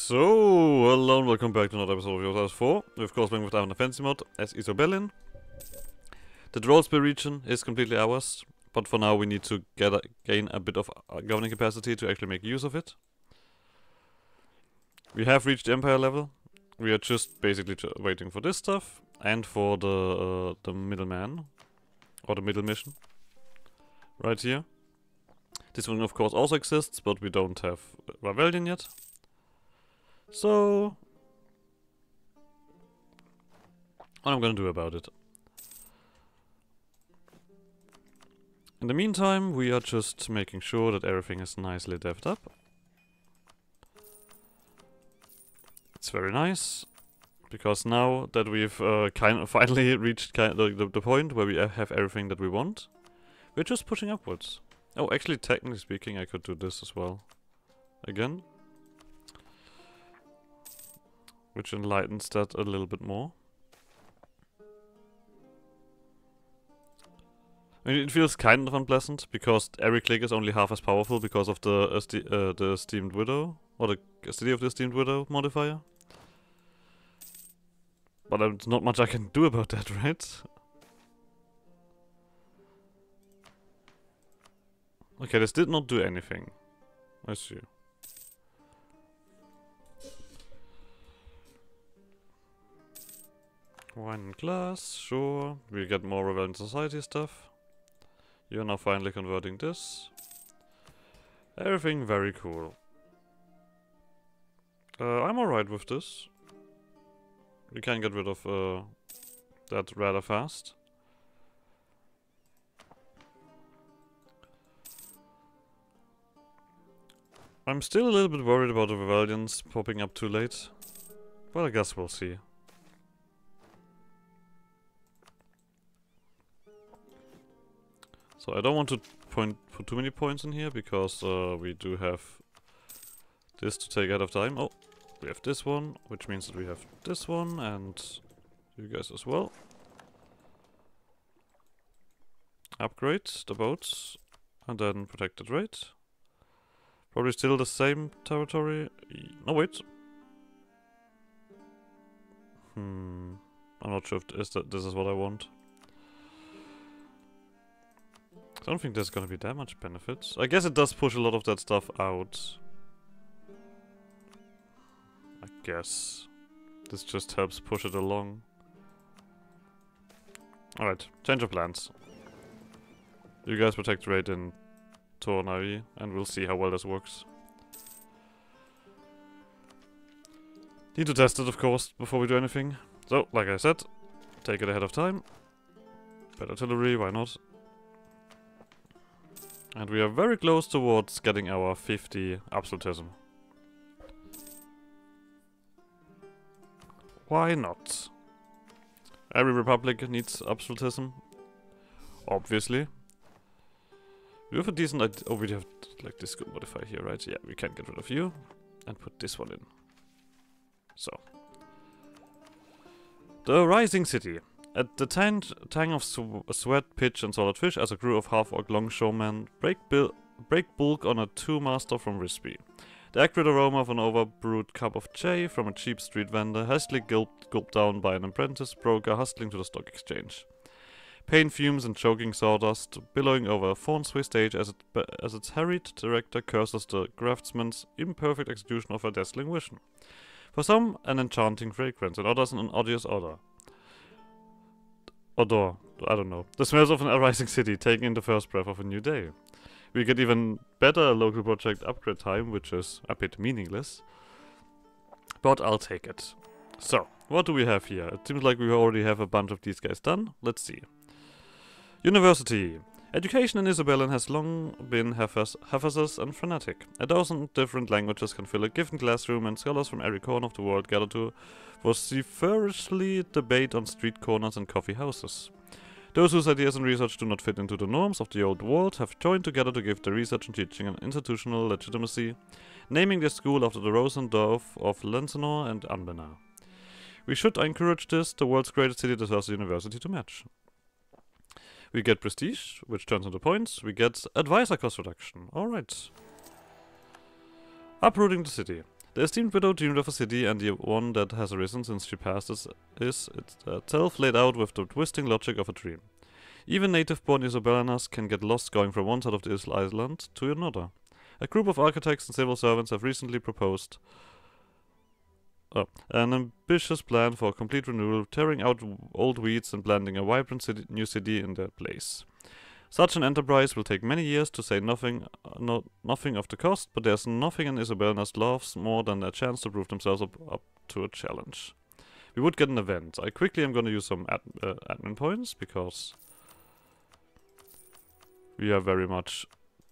So, hello and welcome back to another episode of EU4. We're of course playing with the fancy mod as Isobelin. The Drollsby region is completely ours, but for now we need to gain a bit of governing capacity to actually make use of it. We have reached Empire level. We are just basically waiting for this stuff and for the middleman, or the middle mission, right here. This one of course also exists, but we don't have Rebellion yet. So, what I'm gonna do about it. In the meantime, we are just making sure that everything is nicely devved up. It's very nice, because now that we've kind of finally reached the point where we have everything that we want, we're just pushing upwards. Oh, actually, technically speaking, I could do this as well. Again. Which enlightens that a little bit more. I mean, it feels kind of unpleasant, because every click is only half as powerful because of the Esteemed Widow, or the City of the Esteemed Widow modifier. But there's not much I can do about that, right? Okay, this did not do anything. I see. Wine and glass, sure. We get more Rebellion Society stuff. You're now finally converting this. Everything very cool. I'm alright with this. We can get rid of that rather fast. I'm still a little bit worried about the rebellions popping up too late. But I guess we'll see. So I don't want to put too many points in here, because we do have this to take ahead of time. Oh, we have this one, which means that we have this one, and you guys as well. Upgrade the boats, and then protect the trade. Probably still the same territory. No, wait. I'm not sure if this is what I want. I don't think there's gonna be that much benefits. I guess it does push a lot of that stuff out. I guess. This just helps push it along. Alright, change of plans. You guys protect trade in Tornari, and we'll see how well this works. Need to test it, of course, before we do anything. So, like I said, take it ahead of time. Better artillery, why not? And we are very close towards getting our 50 absolutism. Why not? Every republic needs absolutism. Obviously. We have a decent idea. Oh, we have like this good modifier here, right? Yeah, we can get rid of you. And put this one in. So. The Rising City. At the tang of sweat, pitch and solid fish, as a crew of half-orc longshoremen break bulk on a two-master from Risby. The acrid aroma of an overbrewed cup of chai from a cheap street vendor, hastily gulped down by an apprentice broker hustling to the stock exchange. Pain fumes and choking sawdust billowing over a Thornsway stage as its harried director curses the craftsman's imperfect execution of a dazzling vision. For some, an enchanting fragrance, and others an odious odor. I don't know. The smells of a rising city, taking in the first breath of a new day. We get even better local project upgrade time, which is a bit meaningless. But I'll take it. So, what do we have here? It seems like we already have a bunch of these guys done. Let's see. University. Education in Isobelin has long been haphazard and frenetic. A dozen different languages can fill a given classroom, and scholars from every corner of the world gather to vociferously debate on street corners and coffee houses. Those whose ideas and research do not fit into the norms of the old world have joined together to give their research and teaching an institutional legitimacy, naming their school after the Rosendorf of Lensenor and Anbennar. We should encourage this. The world's greatest city deserves a university to match. We get prestige, which turns into points. We get advisor cost reduction. Alright. Uprooting the city. The esteemed widow dreamed of a city, and the one that has arisen since she passed is itself laid out with the twisting logic of a dream. Even native-born Isobelinas can get lost going from one side of this island to another. A group of architects and civil servants have recently proposed an ambitious plan for complete renewal, tearing out old weeds and planting a vibrant new city in their place. Such an enterprise will take many years, to say nothing of the cost, but there's nothing in Isobelina's loves more than a chance to prove themselves up to a challenge. We would get an event. I quickly am going to use some admin points, because we are very much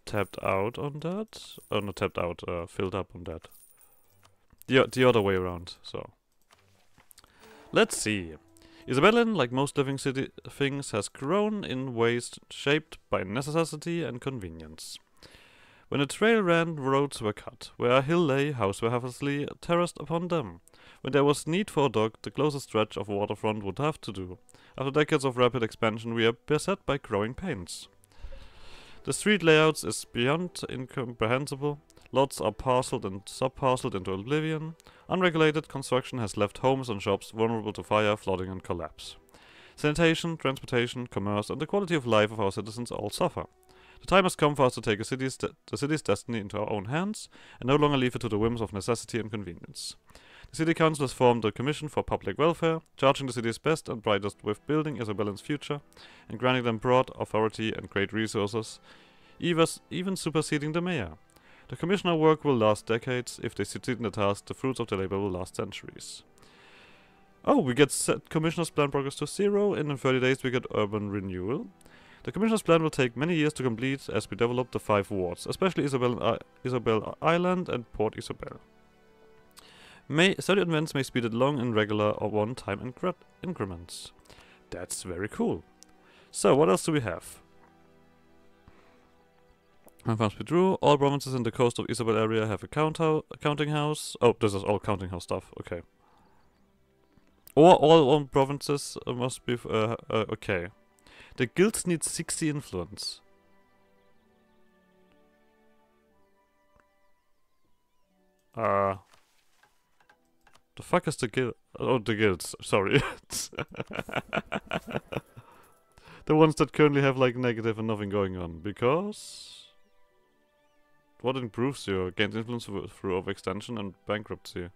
tapped out on that. Oh, not tapped out, filled up on that. The other way around, so. Let's see. Isobelin, like most living city things, has grown in ways shaped by necessity and convenience. When a trail ran, roads were cut. Where a hill lay, houses were helplessly terraced upon them. When there was need for a dock, the closest stretch of waterfront would have to do. After decades of rapid expansion, we are beset by growing pains. The street layouts is beyond incomprehensible. Lots are parceled and sub-parceled into oblivion. Unregulated construction has left homes and shops vulnerable to fire, flooding and collapse. Sanitation, transportation, commerce and the quality of life of our citizens all suffer. The time has come for us to take the city's destiny into our own hands and no longer leave it to the whims of necessity and convenience. The City Council has formed a Commission for Public Welfare, charging the city's best and brightest with building Isobelin's future and granting them broad authority and great resources, even superseding the mayor. The commissioner work will last decades. If they succeed in the task, the fruits of their labor will last centuries. Oh, we get set commissioner's plan progress to 0, and in 30 days we get urban renewal. The commissioner's plan will take many years to complete as we develop the 5 wards, especially Isobel Island and Port Isobel. Study events may speed it along in regular or one-time increments. That's very cool. So, what else do we have? Once we drew, all provinces in the coast of Isobel area have a counting house. Oh, this is all counting house stuff. Okay. Or all provinces must be okay. The guilds need 60 influence. The fuck is the guild? Oh, the guilds. Sorry. The ones that currently have like negative and nothing going on, because. What improves you? Gains influence through overextension and bankruptcy.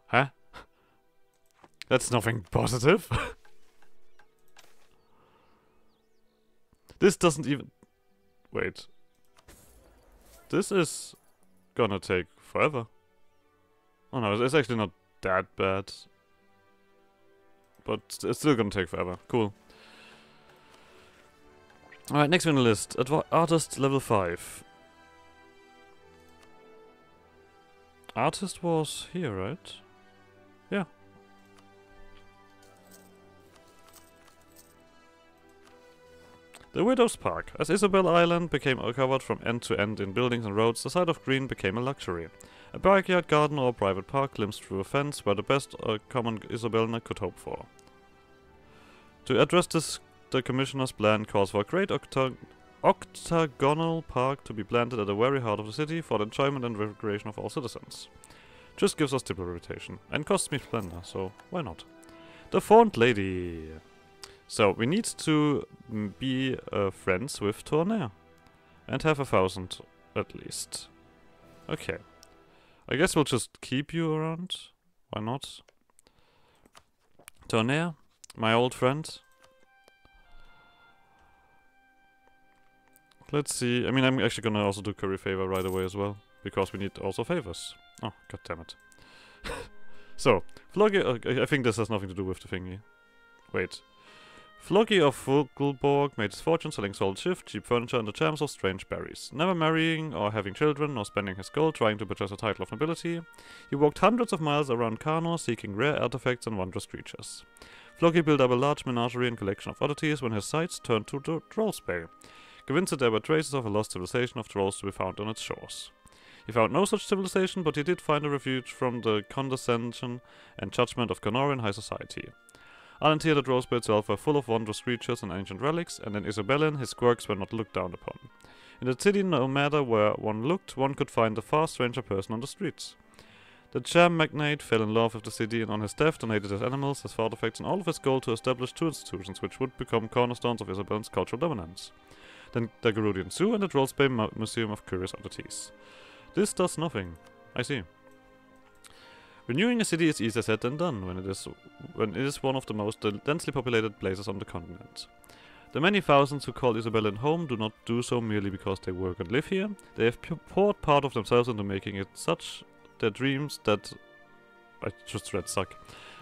Huh? That's nothing positive. This doesn't even... Wait. This is gonna take forever. Oh no, it's actually not that bad. But it's still gonna take forever. Cool. Alright, next on the list. Artist level 5. Artist was here, right? Yeah. The Widow's Park. As Isobel Island became covered from end to end in buildings and roads, the sight of green became a luxury. A backyard garden or a private park glimpsed through a fence were the best a common Isobelina could hope for. To address this, the Commissioner's plan calls for a great octagonal park to be planted at the very heart of the city for the enjoyment and recreation of all citizens. Just gives us triple reputation and costs me splendor, so why not? The Faunt Lady. So we need to be friends with Tourneur and have 1,000 at least. Okay, I guess we'll just keep you around. Why not? Tourneur, my old friend. Let's see. I mean, I'm actually gonna also do curry favor right away as well, because we need also favors. Oh, god damn it. So, Floggy... I think this has nothing to do with the thingy. Wait. Floggy of Vogelborg made his fortune selling sold shift, cheap furniture, and the charms of strange berries. Never marrying or having children, nor spending his gold trying to purchase a title of nobility, he walked hundreds of miles around Karnor seeking rare artifacts and wondrous creatures. Floggy built up a large menagerie and collection of oddities when his sights turned to the Troll's Bay, convinced that there were traces of a lost civilization of trolls to be found on its shores. He found no such civilization, but he did find a refuge from the condescension and judgment of Canorian high society. Alantir, the Troll's Bay itself, were full of wondrous creatures and ancient relics, and in Isobelin his quirks were not looked down upon. In the city, no matter where one looked, one could find a far stranger person on the streets. The jam magnate fell in love with the city and on his death donated his animals, his thought effects and all of his gold to establish 2 institutions which would become cornerstones of Isobelin's cultural dominance. Then the Gerudian Zoo and the Trollsbane Museum of Curious Oddities. This does nothing. I see. Renewing a city is easier said than done when it is one of the most densely populated places on the continent. The many thousands who call Isobelin home do not do so merely because they work and live here. They have poured part of themselves into making it such their dreams that... I just read suck.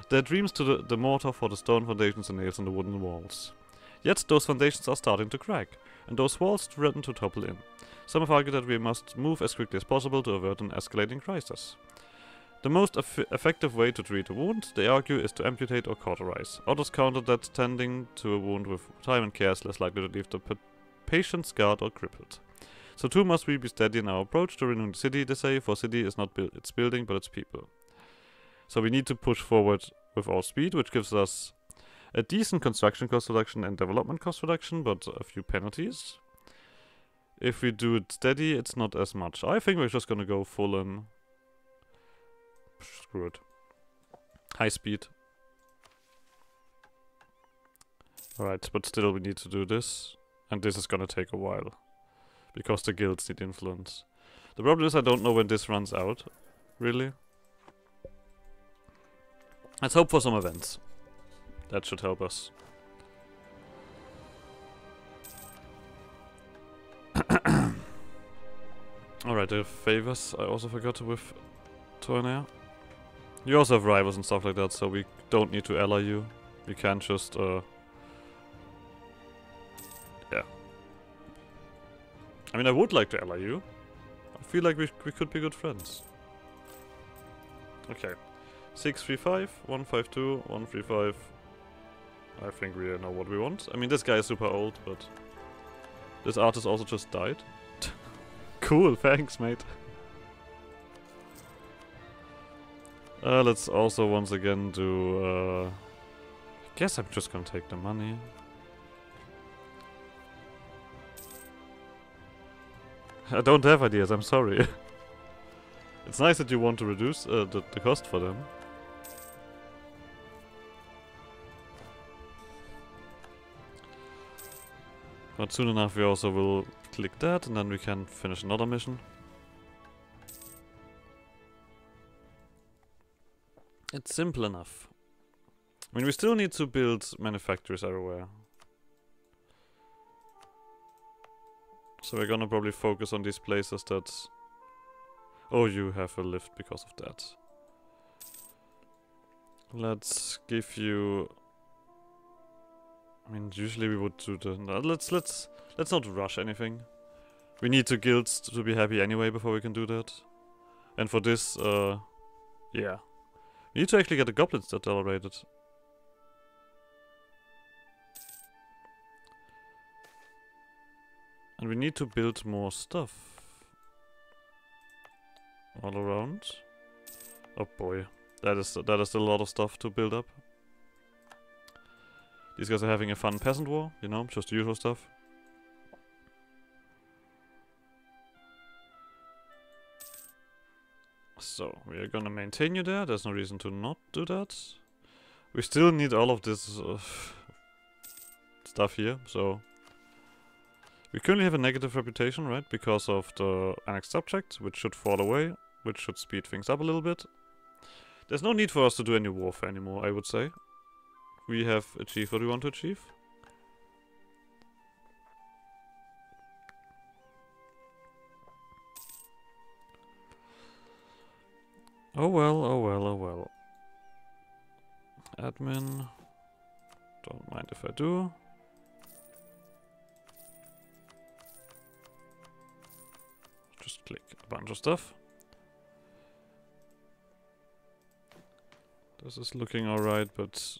Their dreams to the mortar for the stone foundations and nails on the wooden walls. Yet those foundations are starting to crack, and those walls threaten to topple in. Some have argued that we must move as quickly as possible to avert an escalating crisis. The most effective way to treat a wound, they argue, is to amputate or cauterize. Others counter that tending to a wound with time and care is less likely to leave the patient scarred or crippled. So too must we be steady in our approach to renewing the city, they say, for city is not its building but its people. So we need to push forward with all speed, which gives us a decent construction cost reduction and development cost reduction, but a few penalties. If we do it steady, it's not as much. I think we're just gonna go full on... Screw it. High speed. Alright, but still we need to do this. And this is gonna take a while. Because the guilds need influence. The problem is I don't know when this runs out. Really. Let's hope for some events. That should help us. Alright, the favors I also forgot with Tournair. You also have rivals and stuff like that, so we don't need to ally you. We can just, yeah. I mean, I would like to ally you. I feel like we could be good friends. Okay. 635, 152, 135. I think we know what we want. I mean, this guy is super old, but... This artist also just died. Cool, thanks, mate. Let's also once again do... I guess I'm just gonna take the money. I don't have ideas, I'm sorry. It's nice that you want to reduce the cost for them. But soon enough we also will click that and then we can finish another mission. It's simple enough. I mean, we still need to build manufacturers everywhere. So we're gonna probably focus on these places that... Oh, you have a lift because of that. Let's give you... I mean, usually we would do the... No, let's not rush anything. We need the guilds to be happy anyway before we can do that. And for this, yeah. We need to actually get the goblins that tolerated. And we need to build more stuff. All around. Oh boy. That is a lot of stuff to build up. These guys are having a fun peasant war, you know, just the usual stuff. So, we are gonna maintain you there, there's no reason to not do that. We still need all of this stuff here, so... We currently have a negative reputation, right, because of the annexed subjects, which should fall away, which should speed things up a little bit. There's no need for us to do any warfare anymore, I would say. We have achieved what we want to achieve. Oh well, oh well, oh well. Admin. Don't mind if I do. Just click a bunch of stuff. This is looking alright, but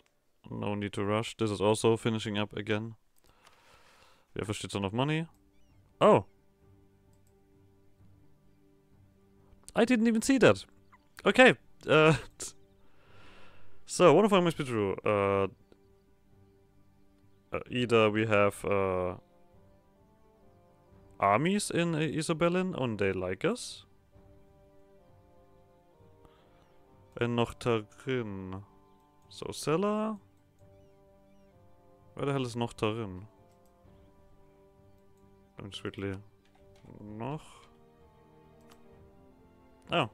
no need to rush. This is also finishing up again. We have a shit ton of money. Oh! I didn't even see that. Okay. So, one of them must be true. Either we have... armies in Isobelin and they like us. And Noctarin. So Sella. Where the hell is Noctarin? Let me just quickly. Noch. Oh.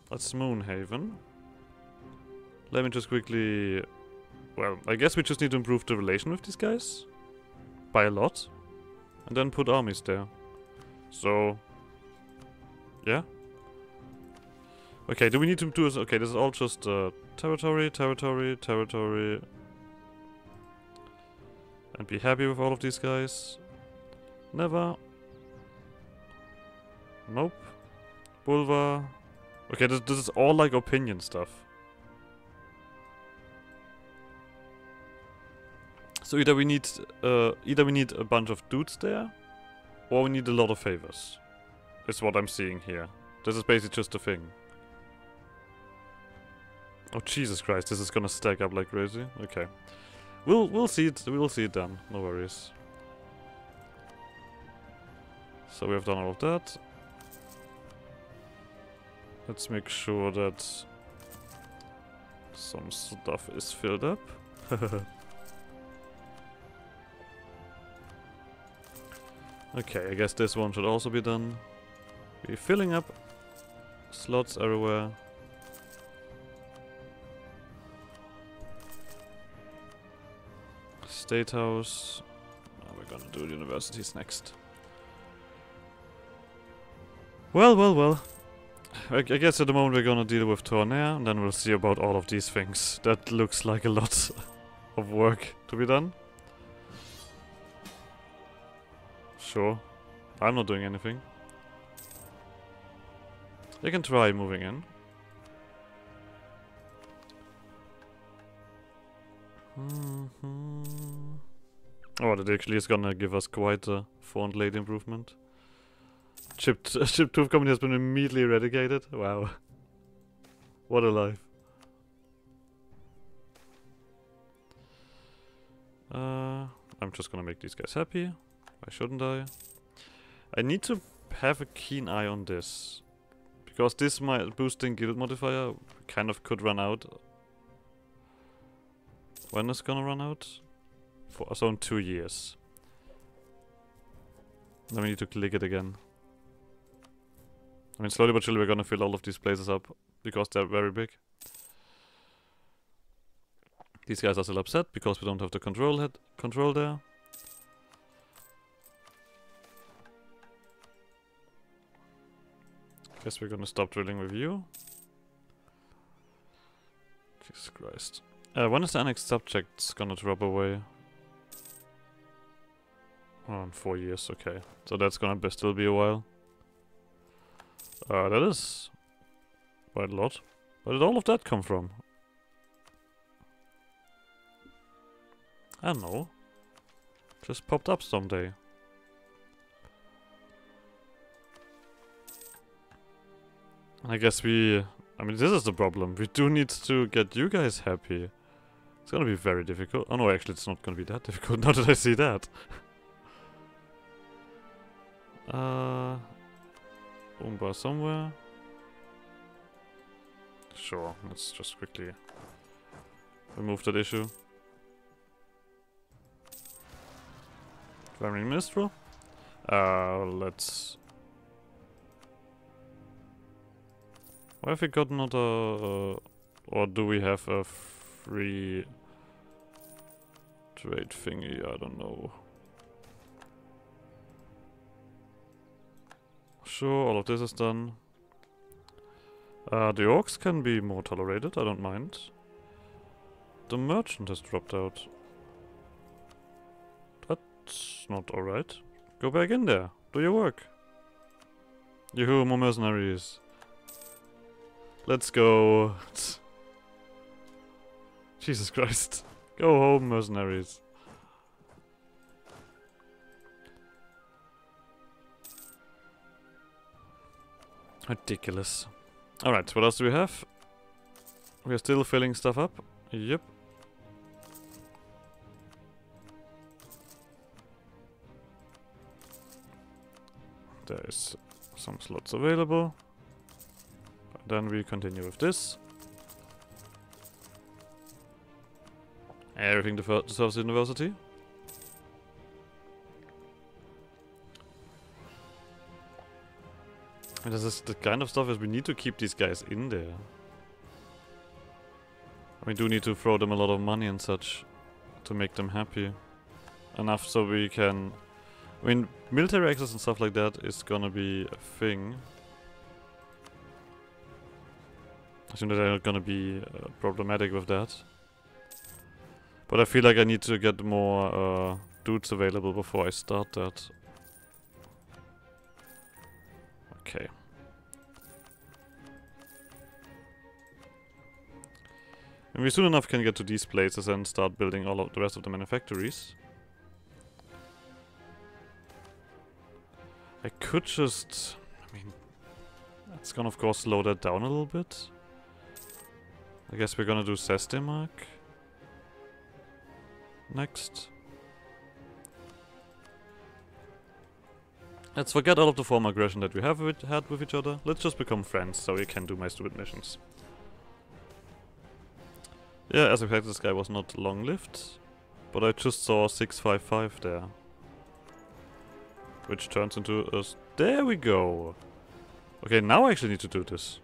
That's Moonhaven. Let me just quickly... Well, I guess we just need to improve the relation with these guys. By a lot. And then put armies there. So... Yeah. Okay, do we need to do this? Okay, this is all just territory, territory, territory. And be happy with all of these guys. Never. Nope. Bulva. Okay, this is all like opinion stuff. So either we need a bunch of dudes there, or we need a lot of favors. Is what I'm seeing here. This is basically just a thing. Oh Jesus Christ, this is gonna stack up like crazy. Okay. We'll see it. We'll see it done. No worries. So we have done all of that. Let's make sure that some stuff is filled up. Okay, I guess this one should also be done. We're filling up slots everywhere. State House. Oh, we're gonna do universities next. Well. I guess at the moment we're gonna deal with Tournaire, and then we'll see about all of these things. That looks like a lot of work to be done. Sure. I'm not doing anything. You can try moving in. Oh, that actually is gonna give us quite a font late improvement. Chip Tooth Company has been immediately eradicated. Wow. What a life. I'm just gonna make these guys happy. Why shouldn't I? I need to have a keen eye on this. Because this might boosting guild modifier kind of could run out. When is it gonna run out? For so in 2 years. Then we need to click it again. I mean, slowly but surely we're gonna fill all of these places up. Because they're very big. These guys are still upset because we don't have the control there. Guess we're gonna stop drilling with you. Jesus Christ. When is the annexed subjects gonna drop away? Oh, in 4 years, okay. So that's gonna still be a while. That is quite a lot. Where did all of that come from? I don't know. Just popped up someday. I guess I mean, this is the problem. We do need to get you guys happy. It's gonna be very difficult. Oh no, actually it's not gonna be that difficult now that I see that. Umba somewhere. Sure, let's just quickly remove that issue. Primary Minstrel. Let's... Why have we got another... or do we have a free trade thingy? I don't know. Sure, all of this is done. The orcs can be more tolerated, I don't mind. The merchant has dropped out. That's not alright. Go back in there. Do your work. Yoo-hoo, more mercenaries. Let's go. Jesus Christ. Go home, mercenaries. Ridiculous. Alright, what else do we have? We are still filling stuff up. Yep. There is some slots available. Then we continue with this. Everything deserves university. And this is the kind of stuff is we need to keep these guys in there. We do need to throw them a lot of money and such to make them happy. Enough so we can... I mean, military access and stuff like that is gonna be a thing. I assume that they're gonna be problematic with that. But I feel like I need to get more dudes available before I start that. Okay. And we soon enough can get to these places and start building all of the rest of the manufactories. I could just... I mean... That's gonna of course slow that down a little bit. I guess we're gonna do Sestemark next. Let's forget all of the former aggression that we have had with each other. Let's just become friends so we can do my stupid missions. Yeah, as expected, this guy was not long-lived. But I just saw 655 there. Which turns into a... There we go! Okay, now I actually need to do this.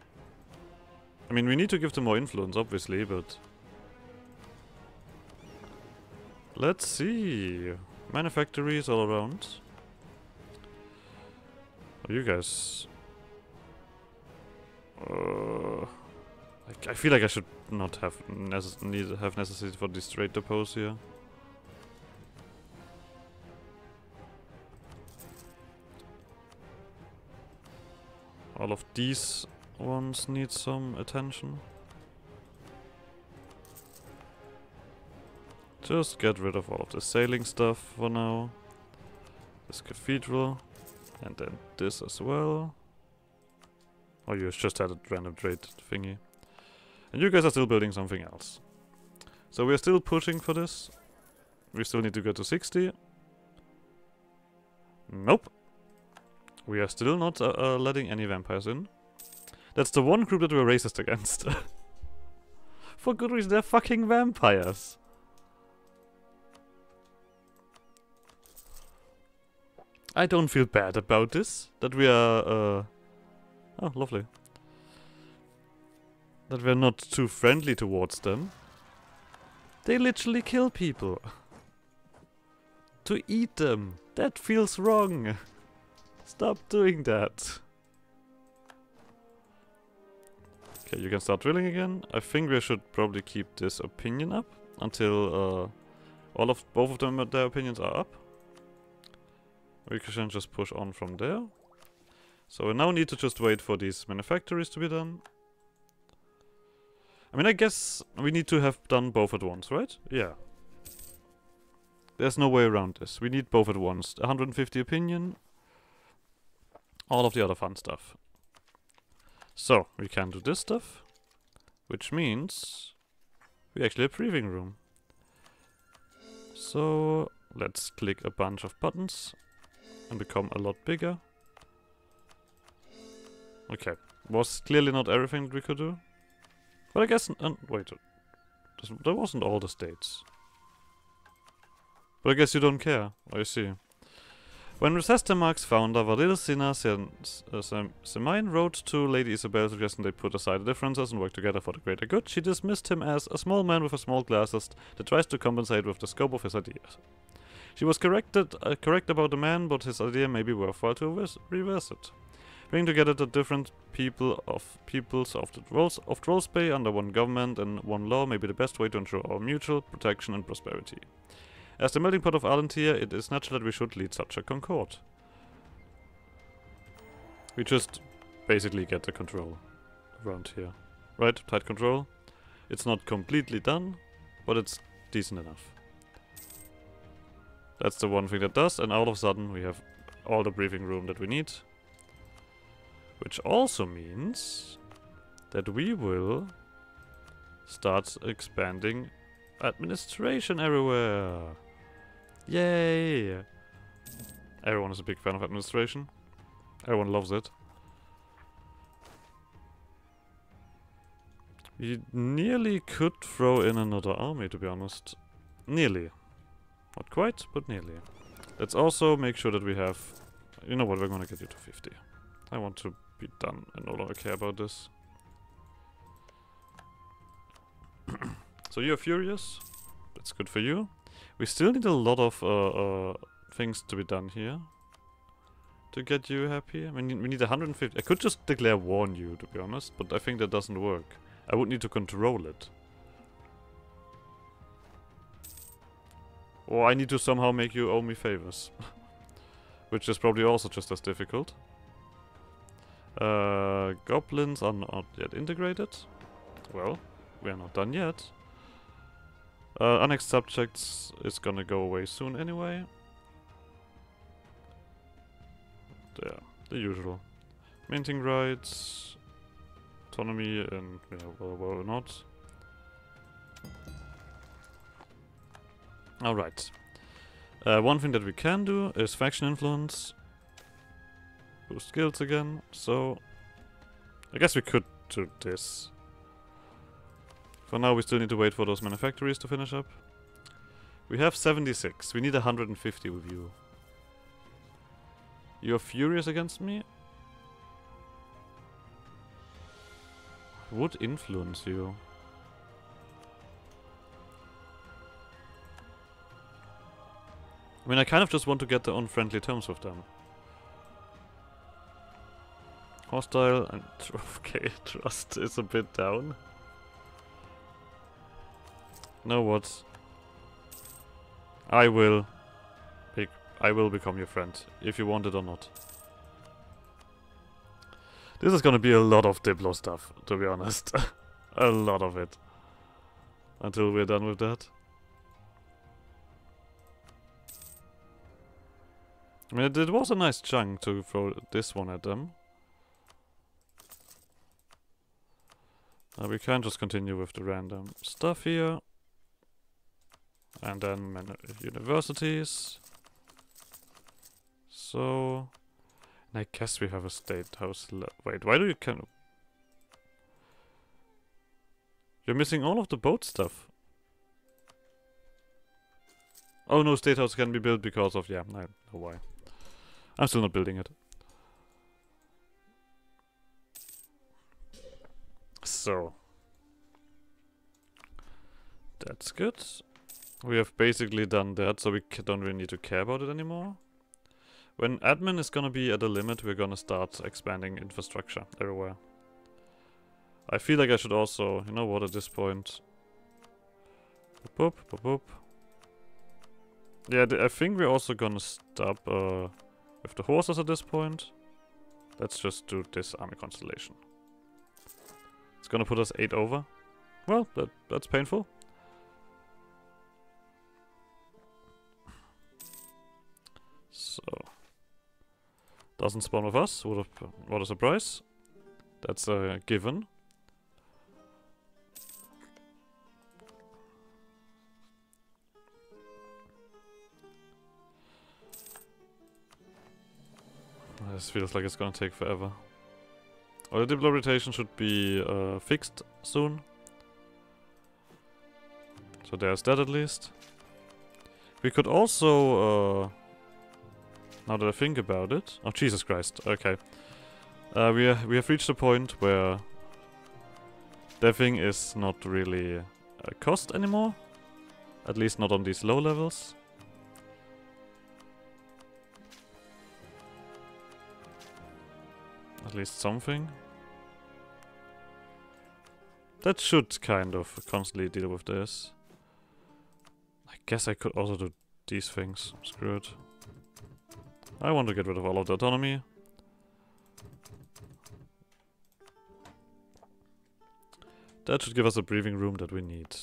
I mean, we need to give them more influence, obviously, but... Let's see... Manufactories all around. Oh, you guys... I feel like I should not have necessity for this trade depot here. All of these ones need some attention. Just get rid of all of the sailing stuff for now. This cathedral. And then this as well. Oh, you just had a random trade thingy. And you guys are still building something else. So we're still pushing for this. We still need to get to 60. Nope. We are still not letting any vampires in. That's the one group that we're racist against. For good reason, they're fucking vampires. I don't feel bad about this. That we are... Oh, lovely. That we're not too friendly towards them. They literally kill people. To eat them. That feels wrong. Stop doing that. Okay, you can start drilling again. I think we should probably keep this opinion up until both of them, their opinions are up. We can just push on from there. So we now need to just wait for these manufactories to be done. I mean, I guess we need to have done both at once, right? Yeah. There's no way around this. We need both at once. 150 opinion. All of the other fun stuff. So, we can do this stuff. Which means we actually have a briefing room. So, let's click a bunch of buttons and become a lot bigger. Okay, was clearly not everything that we could do. But I guess... wait, that wasn't all the states. But I guess you don't care. I see. When Sestemark's founder, Vadil Sina Semine, wrote to Lady Isobelin suggesting they put aside the differences and work together for the greater good, she dismissed him as a small man with a small glasses that tries to compensate with the scope of his ideas. She was correct about the man, but his idea may be worthwhile to reverse it. Bring together the different peoples of the Trollsbay under one government and one law may be the best way to ensure our mutual protection and prosperity. As the melting pot of Alentir, it is natural that we should lead such a concord. We just basically get the control around here. Right? Tight control. It's not completely done, but it's decent enough. That's the one thing that does, and all of a sudden we have all the briefing room that we need. Which also means that we will start expanding administration everywhere. Yay! Everyone is a big fan of administration. Everyone loves it. We nearly could throw in another army, to be honest. Nearly. Not quite, but nearly. Let's also make sure that we have... You know what, we're gonna get you to 50. I want to be done and no longer care about this. So you're furious. That's good for you. We still need a lot of things to be done here. To get you happy. I mean, we need 150. I could just declare war on you, to be honest, but I think that doesn't work. I would need to control it. Or I need to somehow make you owe me favors. Which is probably also just as difficult. Goblins are not yet integrated. Well, we are not done yet. Annexed subjects is gonna go away soon anyway. There, the usual. Minting rights, autonomy, and yeah, well not. Alright. One thing that we can do is faction influence. Boost skills again, so... I guess we could do this. For now we still need to wait for those manufactories to finish up. We have 76, we need 150 with you. You're furious against me? Would influence you. I mean, I kind of just want to get on friendly terms with them. Hostile and... okay, trust is a bit down. Know what? I will become your friend, if you want it or not. This is gonna be a lot of Diplo stuff, to be honest. A lot of it. Until we're done with that. I mean, it was a nice chunk to throw this one at them. We can just continue with the random stuff here. And then universities. So... and I guess we have a state house wait, why do you kind of... You're missing all of the boat stuff. Oh no, state house can be built because of... yeah, I know why. I'm still not building it. So... that's good. We have basically done that, so we don't really need to care about it anymore. When admin is gonna be at a limit, we're gonna start expanding infrastructure everywhere. I feel like I should also, you know what, at this point... boop, boop, boop. Yeah, I think we're also gonna stop with the horses at this point. Let's just do this army constellation. It's gonna put us 8 over. Well, that's painful. So... doesn't spawn with us, what a surprise. That's a given. This feels like it's gonna take forever. Well, the Diplo rotation should be fixed soon. So there's that at least. We could also... now that I think about it... oh, Jesus Christ. Okay. We have reached a point where... deving is not really a cost anymore. At least not on these low levels. At least something. That should kind of constantly deal with this. I guess I could also do these things. Screw it. I want to get rid of all of the autonomy. That should give us a breathing room that we need.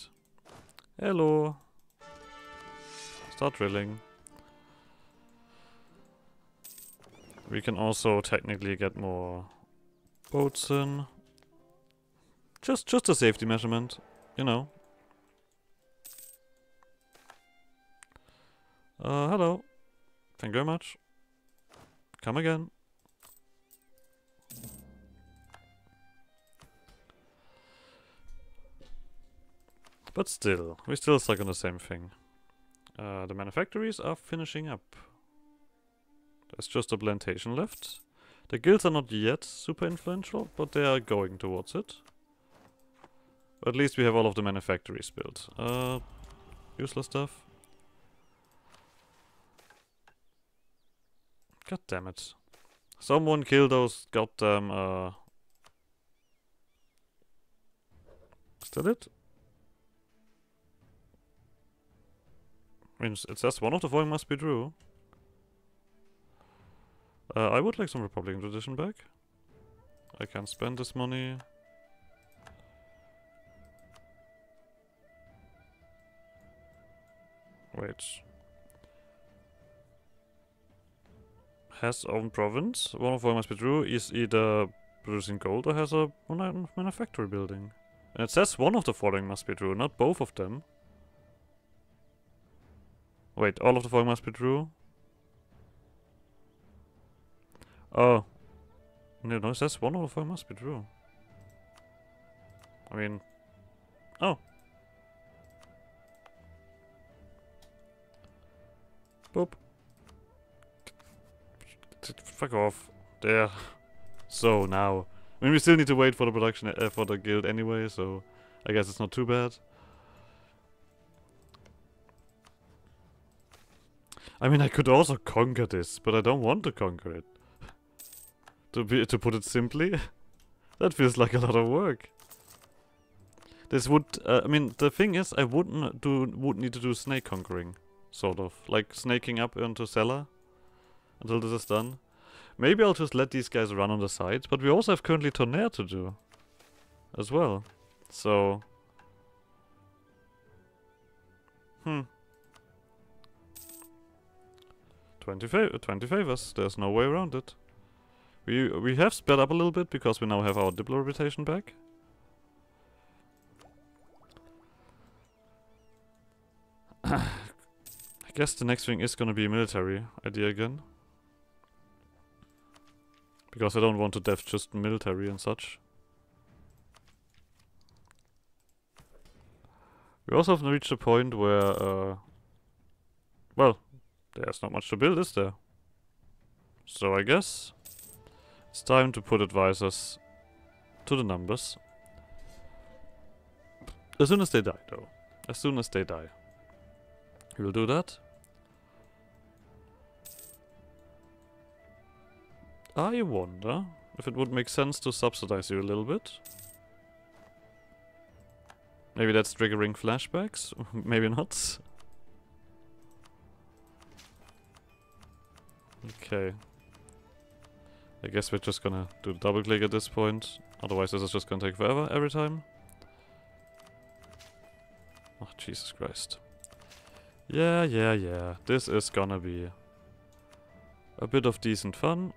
Hello. Start drilling. We can also technically get more boats in. Just a safety measurement, you know. Hello. Thank you very much. Come again. But still, we're still stuck on the same thing. The manufactories are finishing up. There's just a plantation left. The guilds are not yet super influential, but they are going towards it. But at least we have all of the manufactories built. Useless stuff. God damn it. Someone kill those goddamn, Is that it? I mean, it says one of the following must be true. I would like some Republican tradition back. I can't spend this money. Wait. Has own province. One of them must be true. Is either producing gold or has a manufactory building. And it says one of the following must be true, not both of them. Wait, all of the following must be true? Oh. No, it says one of the following must be true. I mean... Oh. Boop. Fuck off. There. So, now. I mean, we still need to wait for the production, for the guild anyway, so... I guess it's not too bad. I mean, I could also conquer this, but I don't want to conquer it. To put it simply, that feels like a lot of work. This would, I mean, the thing is, I would need to do snake conquering, sort of, like snaking up into Cellar until this is done. Maybe I'll just let these guys run on the side, but we also have currently Tonnerre to do, as well. So, 20 favors. There's no way around it. We have sped up a little bit because we now have our Diplo reputation back. I guess the next thing is gonna be a military idea again. Because I don't want to def just military and such. We also have reached a point where, well, there's not much to build, is there? So I guess it's time to put advisors to the numbers. As soon as they die, though. As soon as they die. We'll do that. I wonder if it would make sense to subsidize you a little bit. Maybe that's triggering flashbacks, maybe not. Okay. I guess we're just gonna do the double click at this point, otherwise this is just gonna take forever every time. Oh, Jesus Christ. Yeah. This is gonna be a bit of decent fun.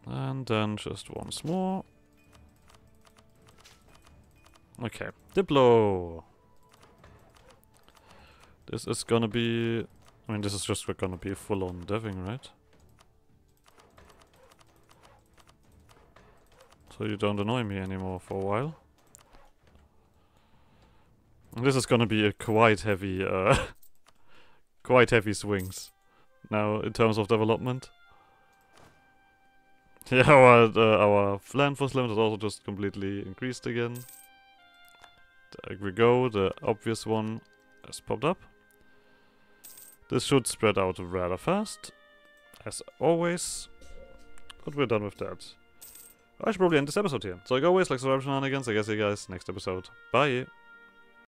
And then just once more. Okay, Diplo! This is gonna be... I mean, this is just gonna be full-on deving, right? So you don't annoy me anymore for a while. And this is gonna be a quite heavy, quite heavy swings now in terms of development. Yeah, our land force limit is also just completely increased again. There we go, the obvious one has popped up. This should spread out rather fast, as always. But we're done with that. I should probably end this episode here. So like always, like subscribe shenanigans. I guess see you guys next episode. Bye!